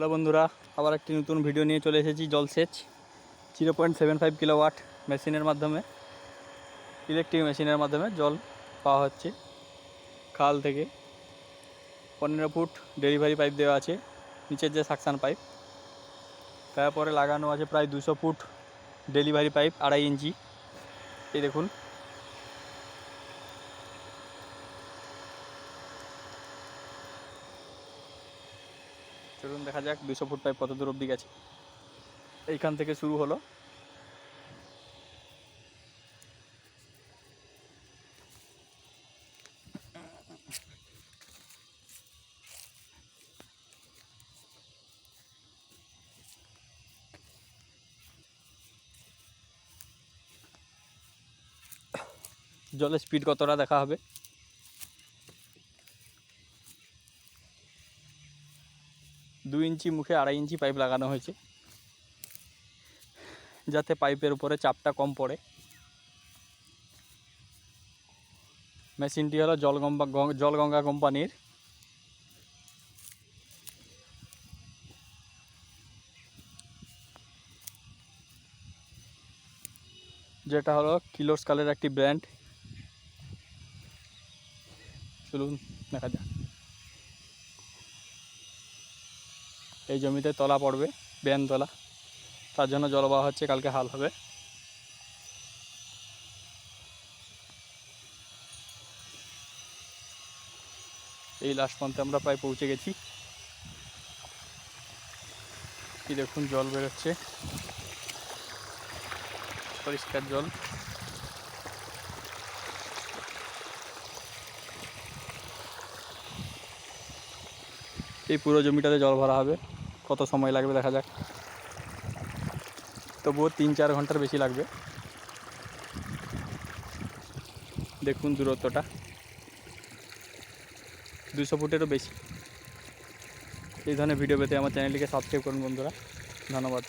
Hello বন্ধুরা, আবার একটি নতুন ভিডিও নিয়ে চলে এসেছি। জলসেচ 0.75 কিলোওয়াট মেশিনের মাধ্যমে, ইলেকট্রিক মেশিনের মাধ্যমে জল পাওয়া হচ্ছে খাল থেকে। 15 ফুট ডেলিভারি পাইপ দেওয়া আছে, নিচের যে সাকশান পাইপ, তারপরে লাগানো আছে প্রায় 200 ফুট ডেলিভারি পাইপ 2.5 ইঞ্চি। এই দেখুন, চলুন দেখা যাক 200 ফুট পাইপ কত দূর অবধি গেছে। এইখান থেকে শুরু হলো, জলের স্পিড কতটা দেখা হবে। 2 ইঞ্চি মুখে 2.5 ইঞ্চি পাইপ লাগানো হয়েছে, যাতে পাইপের উপরে চাপটা কম পড়ে। মেশিনটি হলো জলগঙ্গা কোম্পানির। যেটা হলো কিলোস্কালের একটি ব্র্যান্ড। চলুন দেখা যাক। এই জমিতে তলা পড়বে, ব্যান তলা, তার জন্য জল পাওয়া হচ্ছে, কালকে হাল হবে। এই লাস্ট পর্যন্ত আমরা প্রায় পৌঁছে গেছি। কি দেখুন, জল বেরোচ্ছে, পরিষ্কার জল। এই পুরো জমিটাতে জল ভরা হবে, কত সময় লাগবে দেখা যাক। তবুও 3-4 ঘন্টার বেশি লাগবে। দেখুন দূরত্বটা 200 ফুটেরও বেশি। এই ধরনের ভিডিও পেতে আমার চ্যানেলটিকে সাবস্ক্রাইব করুন বন্ধুরা। ধন্যবাদ।